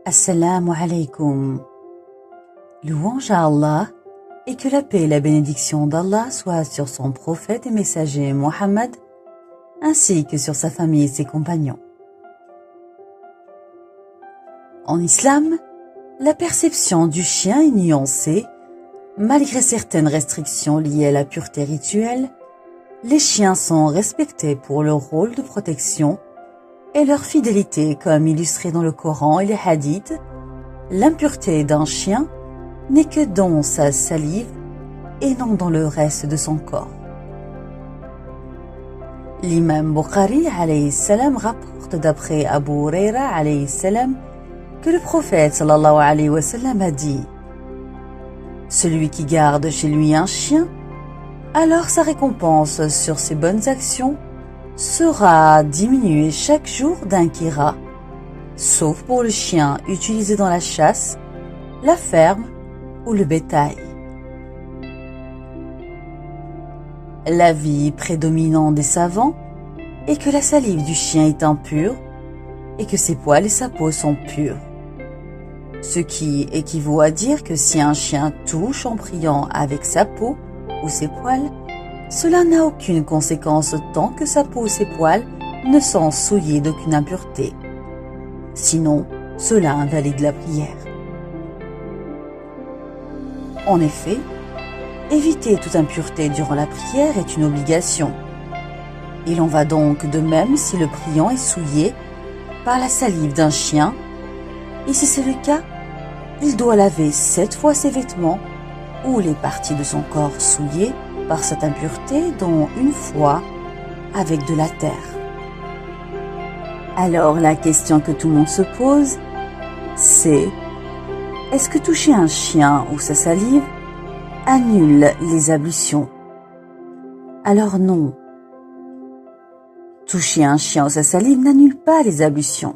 Assalamu alaikum. Louange à Allah et que la paix et la bénédiction d'Allah soient sur son prophète et messager Mohammed, ainsi que sur sa famille et ses compagnons. En islam, la perception du chien est nuancée. Malgré certaines restrictions liées à la pureté rituelle, les chiens sont respectés pour leur rôle de protection et leur fidélité, comme illustré dans le Coran et les hadiths. L'impureté d'un chien n'est que dans sa salive et non dans le reste de son corps. L'imam Bukhari alayhi salam rapporte d'après Abu Huraira alayhi salam que le prophète sallallahu alayhi wa sallam a dit: celui qui garde chez lui un chien, alors sa récompense sur ses bonnes actions sera diminuée chaque jour d'un kira, sauf pour le chien utilisé dans la chasse, la ferme ou le bétail. L'avis prédominant des savants est que la salive du chien est impure et que ses poils et sa peau sont purs. Ce qui équivaut à dire que si un chien touche en priant avec sa peau ou ses poils, cela n'a aucune conséquence tant que sa peau ou ses poils ne sont souillés d'aucune impureté. Sinon, cela invalide la prière. En effet, éviter toute impureté durant la prière est une obligation. Il en va donc de même si le priant est souillé par la salive d'un chien, et si c'est le cas, il doit laver 7 fois ses vêtements ou les parties de son corps souillées par cette impureté, dont une fois avec de la terre. Alors la question que tout le monde se pose, c'est: est-ce que toucher un chien ou sa salive annule les ablutions? Alors non. Toucher un chien ou sa salive n'annule pas les ablutions.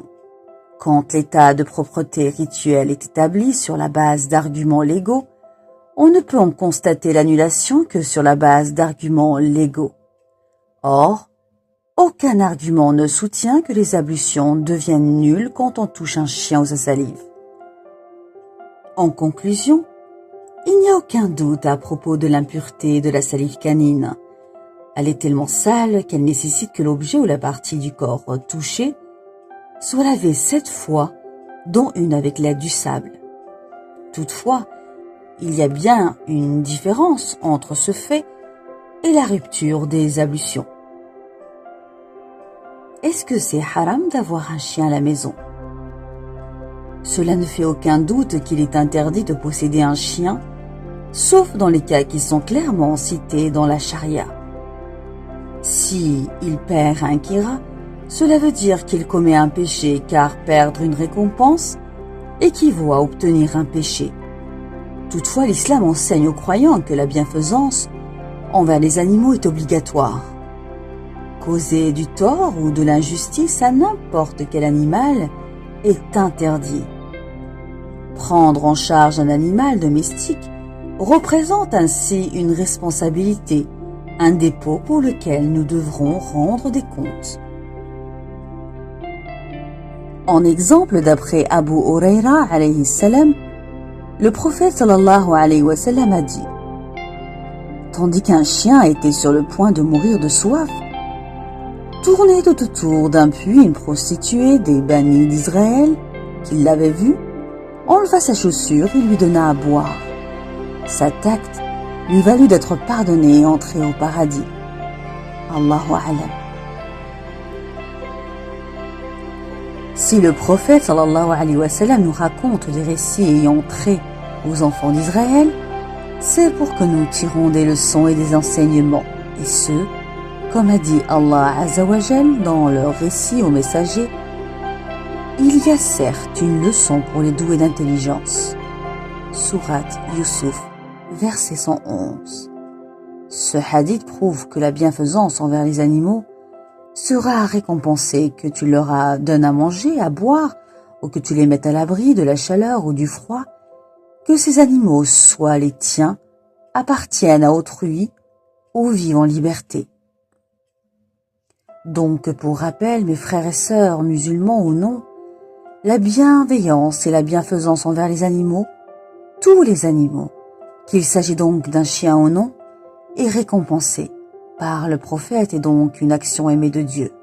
Quand l'état de propreté rituelle est établi sur la base d'arguments légaux, on ne peut en constater l'annulation que sur la base d'arguments légaux. Or, aucun argument ne soutient que les ablutions deviennent nulles quand on touche un chien ou sa salive. En conclusion, il n'y a aucun doute à propos de l'impureté de la salive canine. Elle est tellement sale qu'elle nécessite que l'objet ou la partie du corps touchée soit lavée 7 fois, dont une avec l'aide du sable. Toutefois, il y a bien une différence entre ce fait et la rupture des ablutions. Est-ce que c'est haram d'avoir un chien à la maison? Cela ne fait aucun doute qu'il est interdit de posséder un chien, sauf dans les cas qui sont clairement cités dans la charia. Si il perd un kira, cela veut dire qu'il commet un péché, car perdre une récompense équivaut à obtenir un péché. Toutefois, l'islam enseigne aux croyants que la bienfaisance envers les animaux est obligatoire. Causer du tort ou de l'injustice à n'importe quel animal est interdit. Prendre en charge un animal domestique représente ainsi une responsabilité, un dépôt pour lequel nous devrons rendre des comptes. En exemple, d'après Abu Huraira alayhi salam, le prophète sallallahu alayhi wa sallam a dit: tandis qu'un chien était sur le point de mourir de soif, tournait tout autour d'un puits une prostituée des bannis d'Israël, qui l'avait vu, enleva sa chaussure et lui donna à boire. Cet acte lui valut d'être pardonné et entrer au paradis. Allahu a'lam. Si le prophète sallallahu alayhi wa sallam nous raconte des récits ayant trait aux enfants d'Israël, c'est pour que nous tirons des leçons et des enseignements, et ce, comme a dit Allah Azza wa Jal dans leur récit aux messagers: il y a certes une leçon pour les doués d'intelligence. Sourate Yusuf, verset 111. Ce hadith prouve que la bienfaisance envers les animaux sera récompensée, que tu leur donnes à manger, à boire, ou que tu les mettes à l'abri de la chaleur ou du froid, que ces animaux soient les tiens, appartiennent à autrui ou vivent en liberté. Donc, pour rappel, mes frères et sœurs, musulmans ou non, la bienveillance et la bienfaisance envers les animaux, tous les animaux, qu'il s'agit donc d'un chien ou non, est récompensée par le prophète et donc une action aimée de Dieu.